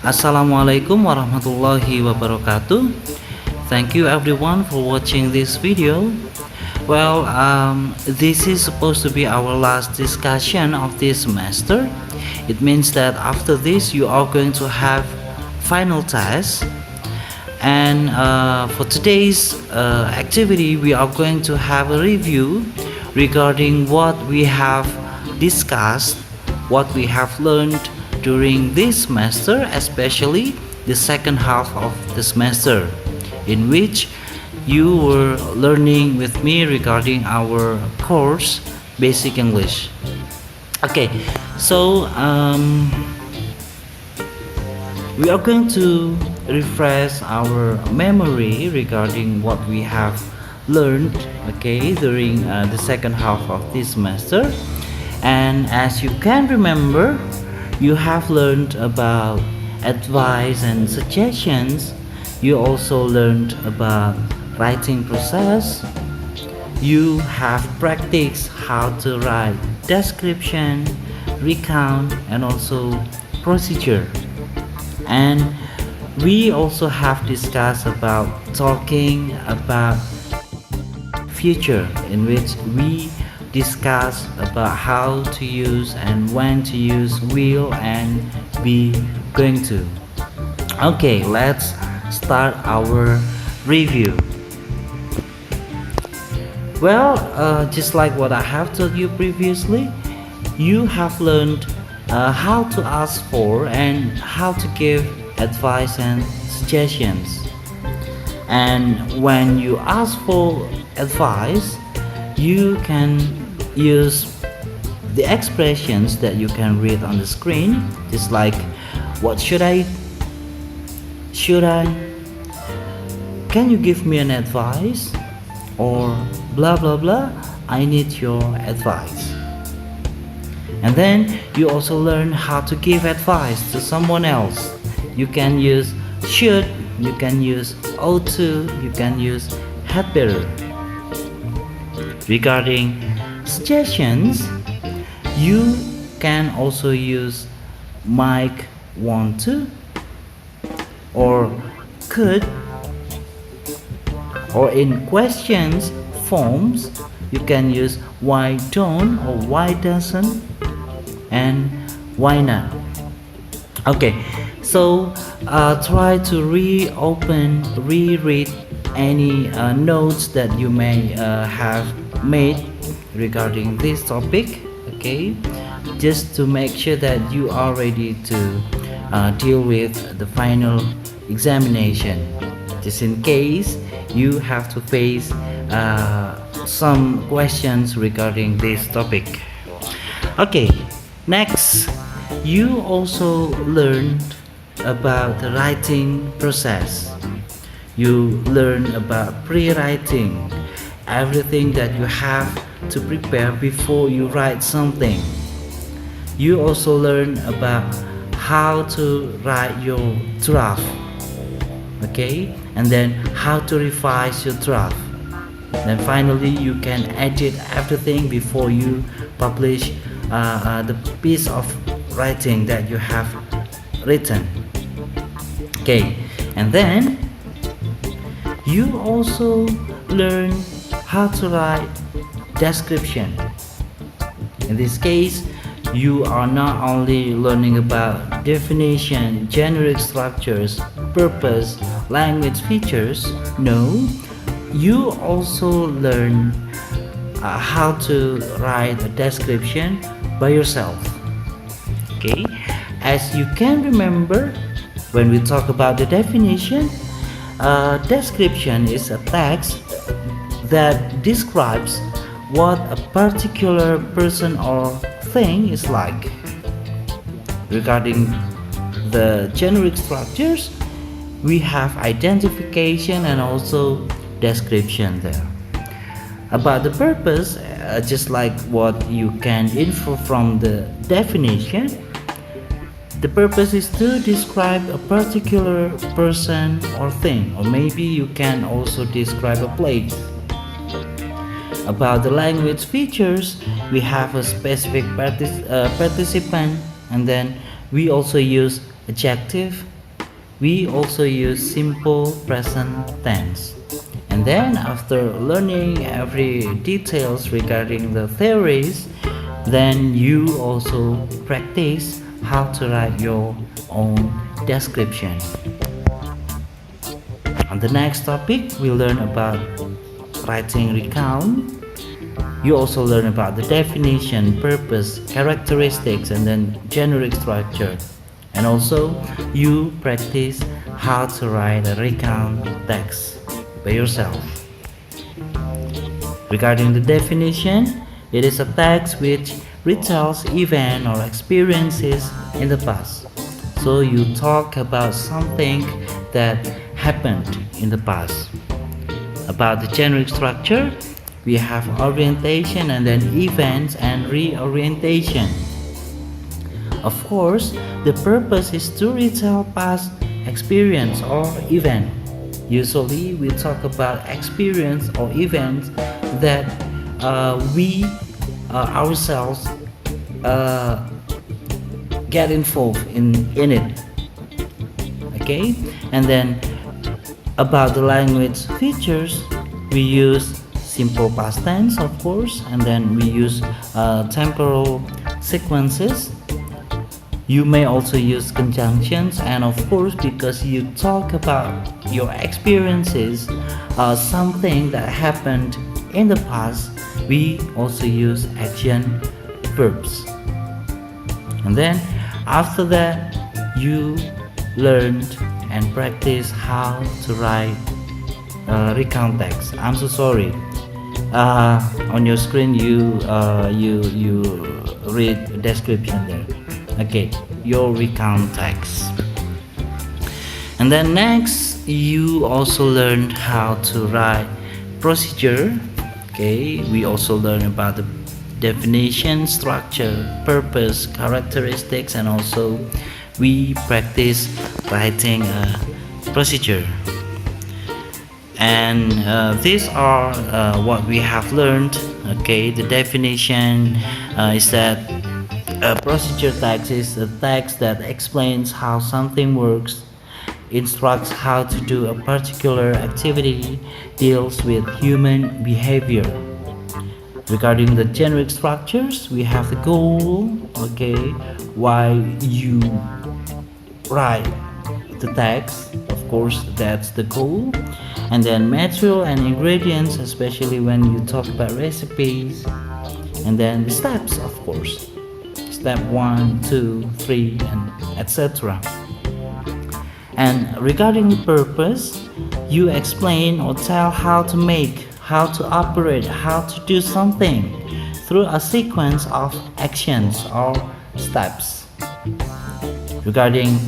Assalamualaikum warahmatullahi wabarakatuh. Thank you everyone for watching this video. This is supposed to be our last discussion of this semester. It means that after this you are going to have final test. And for today's activity, we are going to have a review regarding what we have discussed, what we have learned during this semester, especially the second half of the semester, in which you were learning with me regarding our course Basic English. Okay, so we are going to refresh our memory regarding what we have learned, okay, during the second half of this semester. And as you can remember, you have learned about advice and suggestions. You also learned about writing process. You have practiced how to write description, recount, and also procedure. And we also have discussed about talking about future, in which we discuss about how to use and when to use will and be going to. Okay, let's start our review. Just like what I have told you previously, you have learned how to ask for and how to give advice and suggestions. And when you ask for advice, you can use the expressions that you can read on the screen, just like what should I, can you give me an advice, or blah blah blah, I need your advice. And then you also learn how to give advice to someone else. You can use should, you can use ought to, you can use had better. Regarding suggestions, you can also use might want to, or could, or in questions forms you can use why don't or why doesn't and why not. Okay, so try to reread any notes that you may have made regarding this topic, okay, just to make sure that you are ready to deal with the final examination, just in case you have to face some questions regarding this topic. Okay, next, you also learned about the writing process. You learn about pre-writing, everything that you have to prepare before you write something. You also learn about how to write your draft, okay, and then how to revise your draft. Then finally you can edit everything before you publish the piece of writing that you have written. Okay, and then you also learn how to write description. In this case, you are not only learning about definition, generic structures, purpose, language features. No, you also learn how to write a description by yourself. Okay, as you can remember, when we talk about the definition, description is a text that describes what a particular person or thing is like. Regarding the generic structures, we have identification and also description there. About the purpose, just like what you can infer from the definition, the purpose is to describe a particular person or thing, or maybe you can also describe a place. About the language features, we have a specific participant, and then we also use adjective, we also use simple present tense. And then after learning every details regarding the theories, then you also practice how to write your own description. On the next topic, we learn about writing recount. You also learn about the definition, purpose, characteristics, and then generic structure. And also, you practice how to write a recount text by yourself. Regarding the definition, it is a text which retells events or experiences in the past. So you talk about something that happened in the past. About the generic structure, we have orientation and then events and reorientation. Of course, the purpose is to retell past experience or event. Usually, we talk about experience or events that we ourselves get involved in it. Okay, and then about the language features, we use simple past tense, of course, and then we use temporal sequences. You may also use conjunctions, and of course, because you talk about your experiences, something that happened in the past, we also use action verbs. And then after that, you learned and practice how to write recount text. I'm so sorry. On your screen, you read description there. Okay, your recount text. And then next, you also learned how to write procedure. Okay, we also learn about the definition, structure, purpose, characteristics, and also we practice writing a procedure. And these are what we have learned. Okay, the definition is that a procedure text is a text that explains how something works, instructs how to do a particular activity, deals with human behavior. Regarding the generic structures, we have the goal, okay, why you write the text, of course, that's the goal. And then material and ingredients, especially when you talk about recipes. And then the steps, of course. Step 1, 2, 3, and etc. And regarding the purpose, you explain or tell how to make, how to operate, how to do something through a sequence of actions or steps. Regarding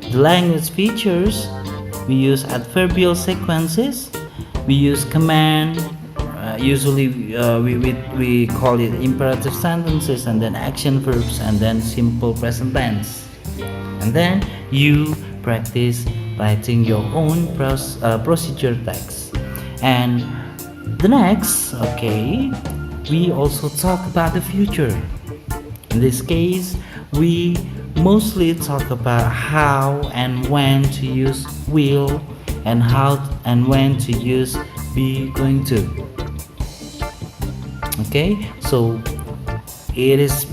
the language features, we use adverbial sequences, we use command, usually we call it imperative sentences, and then action verbs, and then simple present tense. And then you practice writing your own procedure text. And the next, okay, we also talk about the future. In this case, we mostly talk about how and when to use will, and how and when to use be going to. Okay, so it is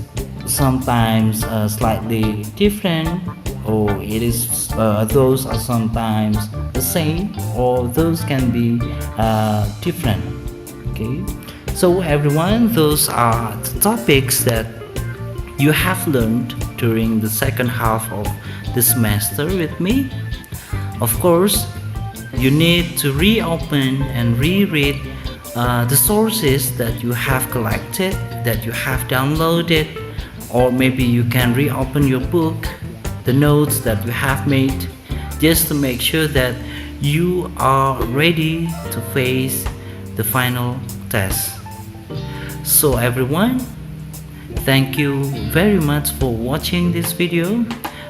sometimes slightly different, or it is those are sometimes the same, or those can be different. Okay, so everyone, those are the topics that you have learned during the second half of the semester with me. Of course, you need to reopen and reread the sources that you have collected, that you have downloaded, or maybe you can reopen your book, the notes that you have made, just to make sure that you are ready to face the final test. So everyone, thank you very much for watching this video.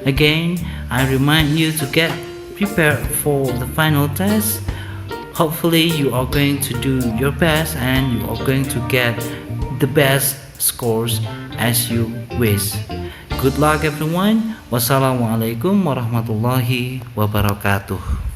Again, I remind you to get prepared for the final test. Hopefully you are going to do your best and you are going to get the best scores as you wish. Good luck everyone. Wassalamualaikum warahmatullahi wabarakatuh.